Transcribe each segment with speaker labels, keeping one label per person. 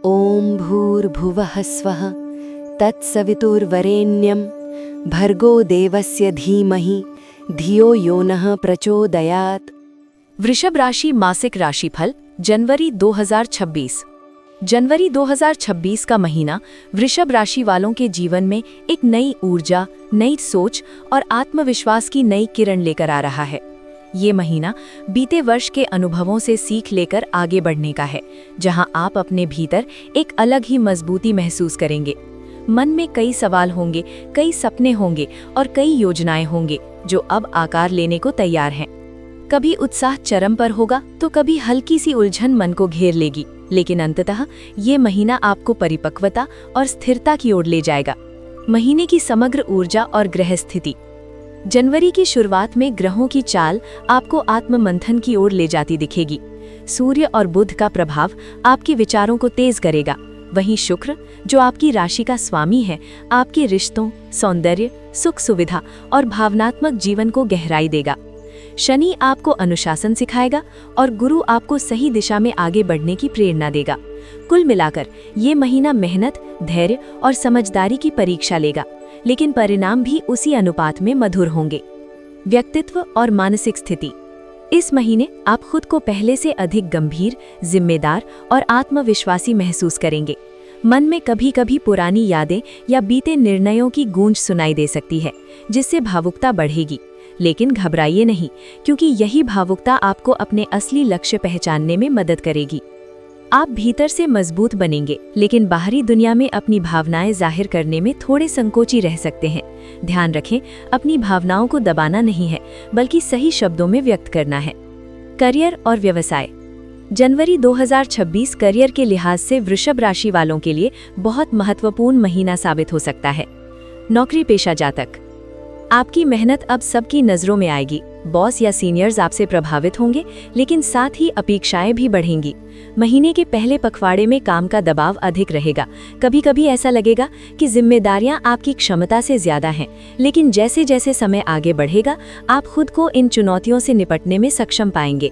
Speaker 1: ओम भूर्भुवः स्वः तत्सवितुर्वरेण्यं भर्गो देवस्य धीमहि धियो यो नः प्रचोदयात्।
Speaker 2: वृषभ राशि मासिक राशिफल जनवरी 2026। जनवरी 2026 का महीना वृषभ राशि वालों के जीवन में एक नई ऊर्जा, नई सोच और आत्मविश्वास की नई किरण लेकर आ रहा है। ये महीना बीते वर्ष के अनुभवों से सीख लेकर आगे बढ़ने का है, जहां आप अपने भीतर एक अलग ही मजबूती महसूस करेंगे। मन में कई सवाल होंगे, कई सपने होंगे और कई योजनाएं होंगे जो अब आकार लेने को तैयार हैं। कभी उत्साह चरम पर होगा तो कभी हल्की सी उलझन मन को घेर लेगी, लेकिन अंततः ये महीना आपको परिपक्वता और स्थिरता की ओर ले जाएगा। महीने की समग्र ऊर्जा और ग्रह स्थिति। जनवरी की शुरुआत में ग्रहों की चाल आपको आत्ममंथन की ओर ले जाती दिखेगी। सूर्य और बुध का प्रभाव आपके विचारों को तेज करेगा। वहीं शुक्र, जो आपकी राशि का स्वामी है, आपके रिश्तों, सौंदर्य, सुख सुविधा और भावनात्मक जीवन को गहराई देगा। शनि आपको अनुशासन सिखाएगा और गुरु आपको सही दिशा में आगे बढ़ने की प्रेरणा देगा। कुल मिलाकर ये महीना मेहनत, धैर्य और समझदारी की परीक्षा लेगा, लेकिन परिणाम भी उसी अनुपात में मधुर होंगे। व्यक्तित्व और मानसिक स्थिति। इस महीने आप खुद को पहले से अधिक गंभीर, जिम्मेदार और आत्मविश्वासी महसूस करेंगे। मन में कभी कभी पुरानी यादें या बीते निर्णयों की गूंज सुनाई दे सकती है, जिससे भावुकता बढ़ेगी। लेकिन घबराइए नहीं, क्योंकि यही भावुकता आपको अपने असली लक्ष्य पहचानने में मदद करेगी। आप भीतर से मजबूत बनेंगे, लेकिन बाहरी दुनिया में अपनी भावनाएं जाहिर करने में थोड़े संकोची रह सकते हैं। ध्यान रखें, अपनी भावनाओं को दबाना नहीं है, बल्कि सही शब्दों में व्यक्त करना है। करियर और व्यवसाय। जनवरी 2026 करियर के लिहाज से वृषभ राशि वालों के लिए बहुत महत्वपूर्ण महीना साबित हो सकता है। नौकरी पेशा जातक। आपकी मेहनत अब सबकी नजरों में आएगी। बॉस या सीनियर्स आपसे प्रभावित होंगे, लेकिन साथ ही अपेक्षाएं भी बढ़ेंगी। महीने के पहले पखवाड़े में काम का दबाव अधिक रहेगा। कभी कभी ऐसा लगेगा कि जिम्मेदारियां आपकी क्षमता से ज्यादा हैं, लेकिन जैसे जैसे समय आगे बढ़ेगा, आप खुद को इन चुनौतियों से निपटने में सक्षम पाएंगे।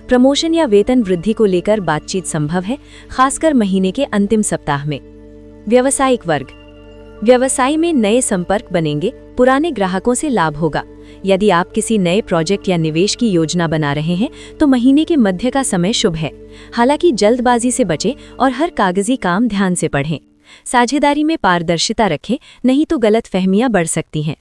Speaker 2: प्रमोशन या वेतन वृद्धि को लेकर बातचीत संभव है, खासकर महीने के अंतिम सप्ताह में। व्यावसायिक वर्ग। व्यवसाय में नए संपर्क बनेंगे, पुराने ग्राहकों से लाभ होगा। यदि आप किसी नए प्रोजेक्ट या निवेश की योजना बना रहे हैं, तो महीने के मध्य का समय शुभ है। हालांकि जल्दबाजी से बचें और हर कागजी काम ध्यान से पढ़ें। साझेदारी में पारदर्शिता रखें, नहीं तो गलतफहमियां बढ़ सकती हैं।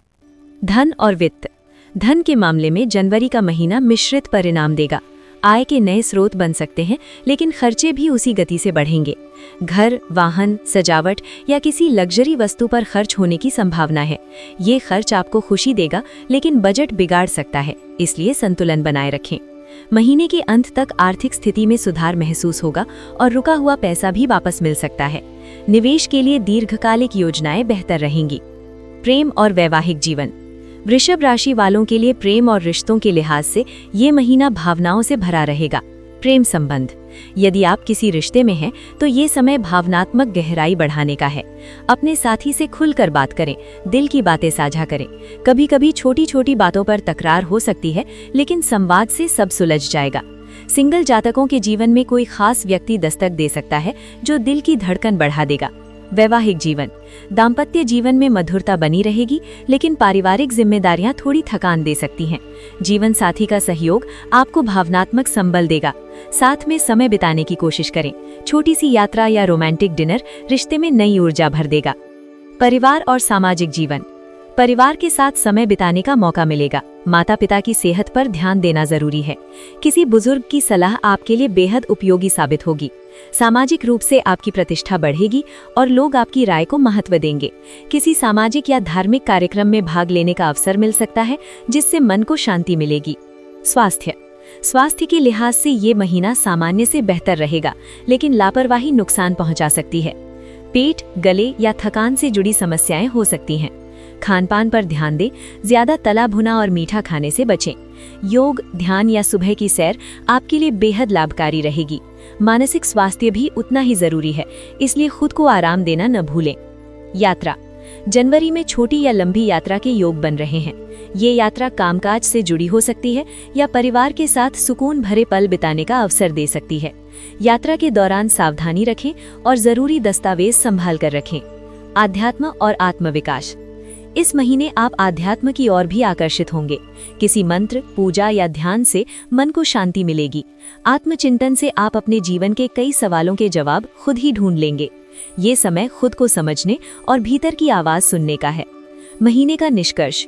Speaker 2: धन और वित्त। धन के मामले में जनवरी का महीना मिश्रित परिणाम देगा। आय के नए स्रोत बन सकते हैं, लेकिन खर्चे भी उसी गति से बढ़ेंगे। घर, वाहन, सजावट या किसी लग्जरी वस्तु पर खर्च होने की संभावना है। ये खर्च आपको खुशी देगा, लेकिन बजट बिगाड़ सकता है, इसलिए संतुलन बनाए रखें। महीने के अंत तक आर्थिक स्थिति में सुधार महसूस होगा और रुका हुआ पैसा भी वापस मिल सकता है। निवेश के लिए दीर्घकालिक योजनाएं बेहतर रहेंगी। प्रेम और वैवाहिक जीवन। वृषभ राशि वालों के लिए प्रेम और रिश्तों के लिहाज से ये महीना भावनाओं से भरा रहेगा। प्रेम संबंध। यदि आप किसी रिश्ते में हैं, तो ये समय भावनात्मक गहराई बढ़ाने का है। अपने साथी से खुलकर बात करें, दिल की बातें साझा करें। कभी कभी छोटी छोटी बातों पर तकरार हो सकती है, लेकिन संवाद से सब सुलझ जाएगा। सिंगल जातकों के जीवन में कोई खास व्यक्ति दस्तक दे सकता है, जो दिल की धड़कन बढ़ा देगा। वैवाहिक जीवन। दाम्पत्य जीवन में मधुरता बनी रहेगी, लेकिन पारिवारिक जिम्मेदारियां थोड़ी थकान दे सकती हैं। जीवन साथी का सहयोग आपको भावनात्मक संबल देगा। साथ में समय बिताने की कोशिश करें। छोटी सी यात्रा या रोमांटिक डिनर रिश्ते में नई ऊर्जा भर देगा। परिवार और सामाजिक जीवन। परिवार के साथ समय बिताने का मौका मिलेगा। माता पिता की सेहत पर ध्यान देना जरूरी है। किसी बुजुर्ग की सलाह आपके लिए बेहद उपयोगी साबित होगी। सामाजिक रूप से आपकी प्रतिष्ठा बढ़ेगी और लोग आपकी राय को महत्व देंगे। किसी सामाजिक या धार्मिक कार्यक्रम में भाग लेने का अवसर मिल सकता है, जिससे मन को शांति मिलेगी। स्वास्थ्य के लिहाज से ये महीना सामान्य से बेहतर रहेगा, लेकिन लापरवाही नुकसान पहुंचा सकती है। पेट, गले या थकान से जुड़ी समस्याएं हो सकती हैं। खानपान पर ध्यान दें, ज्यादा तला भुना और मीठा खाने से बचें। योग, ध्यान या सुबह की सैर आपके लिए बेहद लाभकारी रहेगी। मानसिक स्वास्थ्य भी उतना ही जरूरी है, इसलिए खुद को आराम देना न भूलें। यात्रा। जनवरी में छोटी या लंबी यात्रा के योग बन रहे हैं। ये यात्रा कामकाज से जुड़ी हो सकती है या परिवार के साथ सुकून भरे पल बिताने का अवसर दे सकती है। यात्रा के दौरान सावधानी रखें और जरूरी दस्तावेज संभाल कर रखें। आध्यात्म और आत्मविकास। इस महीने आप आध्यात्म की ओर भी आकर्षित होंगे। किसी मंत्र, पूजा या ध्यान से मन को शांति मिलेगी। आत्मचिंतन से आप अपने जीवन के कई सवालों के जवाब खुद ही ढूंढ लेंगे। ये समय खुद को समझने और भीतर की आवाज सुनने का है। महीने का निष्कर्ष।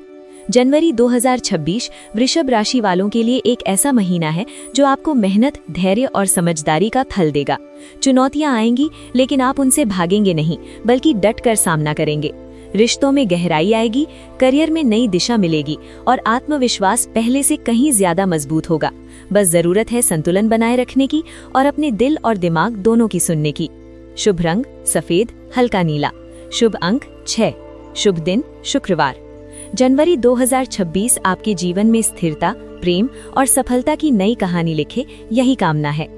Speaker 2: जनवरी 2026 वृषभ राशि वालों के लिए एक ऐसा महीना है जो आपको मेहनत, धैर्य और समझदारी का फल देगा। चुनौतियां आएंगी, लेकिन आप उनसे भागेंगे नहीं, बल्कि डट कर सामना करेंगे। रिश्तों में गहराई आएगी, करियर में नई दिशा मिलेगी और आत्मविश्वास पहले से कहीं ज्यादा मजबूत होगा। बस जरूरत है संतुलन बनाए रखने की और अपने दिल और दिमाग दोनों की सुनने की। शुभ रंग सफेद, हल्का नीला। शुभ अंक 6। शुभ दिन शुक्रवार। जनवरी 2026 आपके जीवन में स्थिरता, प्रेम और सफलता की नई कहानी लिखे, यही कामना है।